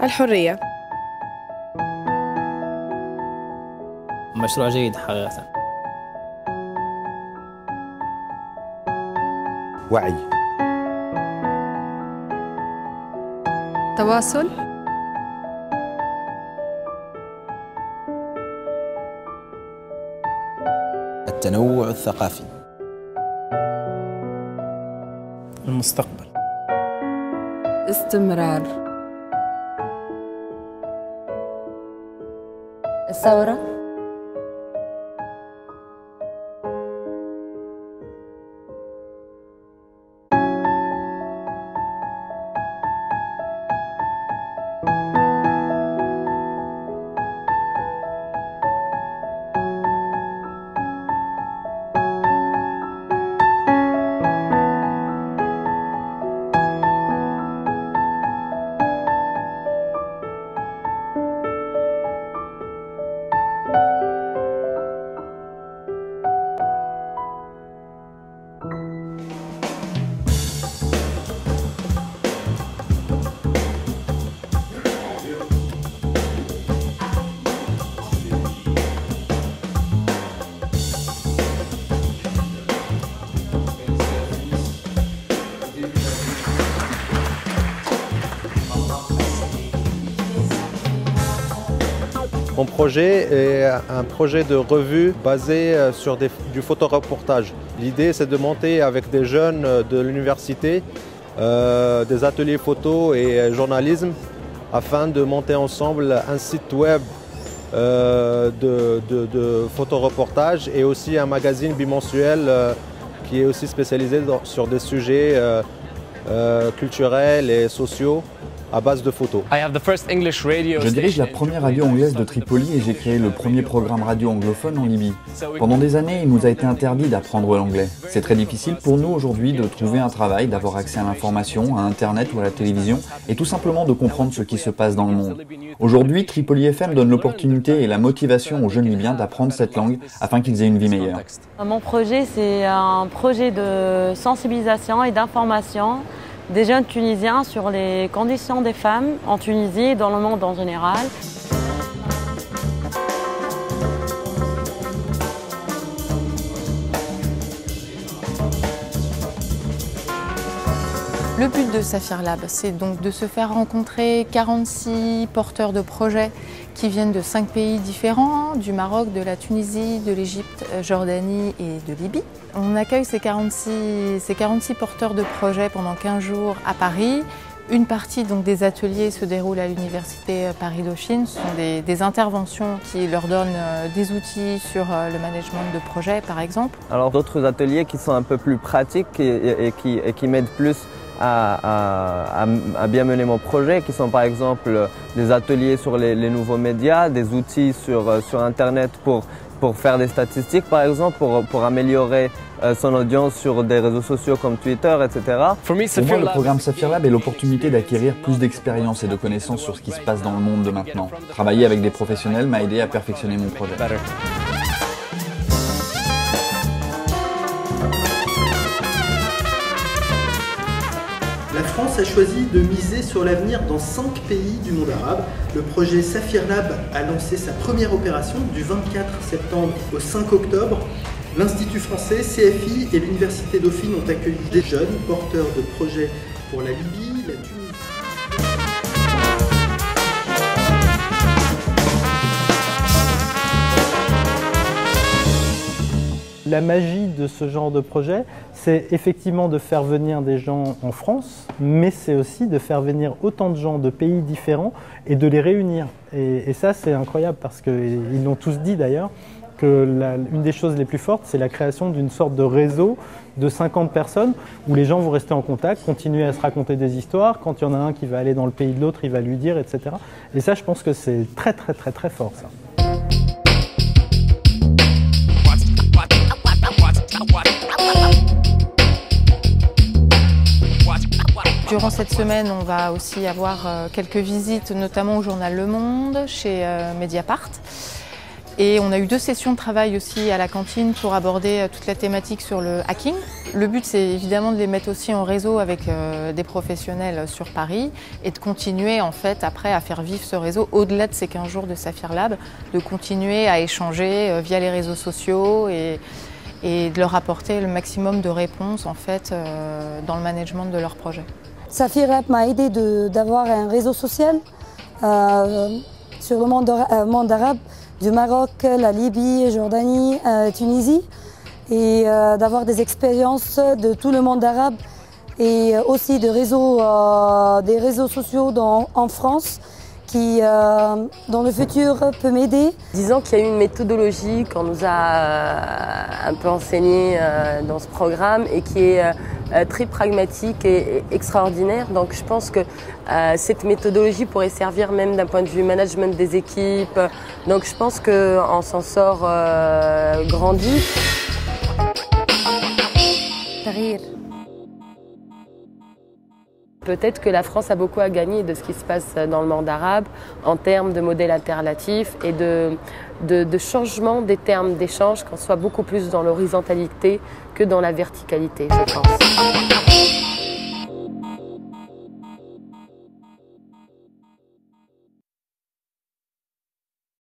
الحرية. مشروع جيد حقيقة. وعي. تواصل. التنوع الثقافي. المستقبل. استمرار. الثورة. Mon projet est un projet de revue basé sur du photoreportage. L'idée, c'est de monter avec des jeunes de l'université des ateliers photo et journalisme afin de monter ensemble un site web de photoreportage et aussi un magazine bimensuel qui est aussi spécialisé sur des sujets culturels et sociaux à base de photos. Je dirige la première radio anglaise de Tripoli et j'ai créé le premier programme radio anglophone en Libye. Pendant des années, il nous a été interdit d'apprendre l'anglais. C'est très difficile pour nous aujourd'hui de trouver un travail, d'avoir accès à l'information, à Internet ou à la télévision et tout simplement de comprendre ce qui se passe dans le monde. Aujourd'hui, Tripoli FM donne l'opportunité et la motivation aux jeunes Libyens d'apprendre cette langue afin qu'ils aient une vie meilleure. Mon projet, c'est un projet de sensibilisation et d'information des jeunes Tunisiens sur les conditions des femmes en Tunisie et dans le monde en général. Le but de Saphir Lab, c'est donc de se faire rencontrer 46 porteurs de projets qui viennent de 5 pays différents, du Maroc, de la Tunisie, de l'Égypte, Jordanie et de Libye. On accueille ces 46 porteurs de projets pendant 15 jours à Paris. Une partie donc, des ateliers se déroule à l'université Paris-Dauphine. Ce sont des interventions qui leur donnent des outils sur le management de projet, par exemple. Alors d'autres ateliers qui sont un peu plus pratiques et qui m'aident plus à bien mener mon projet, qui sont par exemple des ateliers sur les nouveaux médias, des outils sur Internet pour faire des statistiques par exemple, pour améliorer son audience sur des réseaux sociaux comme Twitter, etc. Pour moi, le programme Saphir Lab est l'opportunité d'acquérir plus d'expérience et de connaissances sur ce qui se passe dans le monde de maintenant. Travailler avec des professionnels m'a aidé à perfectionner mon projet. La France a choisi de miser sur l'avenir dans 5 pays du monde arabe. Le projet Saphir Lab a lancé sa première opération du 24 septembre au 5 octobre. L'Institut français, CFI et l'Université Dauphine ont accueilli des jeunes porteurs de projets pour la Libye, la Tunisie. La magie de ce genre de projet, c'est effectivement de faire venir des gens en France, mais c'est aussi de faire venir autant de gens de pays différents et de les réunir. Et ça, c'est incroyable parce qu'ils l'ont tous dit d'ailleurs, une des choses les plus fortes, c'est la création d'une sorte de réseau de 50 personnes où les gens vont rester en contact, continuer à se raconter des histoires. Quand il y en a un qui va aller dans le pays de l'autre, il va lui dire, etc. Et ça, je pense que c'est très, très, très, très fort, ça. Durant cette semaine, on va aussi avoir quelques visites, notamment au journal Le Monde, chez Mediapart. Et on a eu 2 sessions de travail aussi à la cantine pour aborder toute la thématique sur le hacking. Le but, c'est évidemment de les mettre aussi en réseau avec des professionnels sur Paris et de continuer en fait après à faire vivre ce réseau au-delà de ces 15 jours de Saphir Lab, de continuer à échanger via les réseaux sociaux et de leur apporter le maximum de réponses en fait dans le management de leur projet. Saphir Lab m'a aidé d'avoir un réseau social sur le monde arabe, du Maroc, la Libye, Jordanie, Tunisie, et d'avoir des expériences de tout le monde arabe et aussi des réseaux sociaux en France qui, dans le futur, peut m'aider. Disons qu'il y a eu une méthodologie qu'on nous a un peu enseignée dans ce programme et qui est très pragmatique et extraordinaire. Donc je pense que cette méthodologie pourrait servir même d'un point de vue management des équipes. Donc je pense qu'on s'en sort grandi. Peut-être que la France a beaucoup à gagner de ce qui se passe dans le monde arabe en termes de modèles alternatifs et de changement des termes d'échange, qu'on soit beaucoup plus dans l'horizontalité que dans la verticalité, je pense.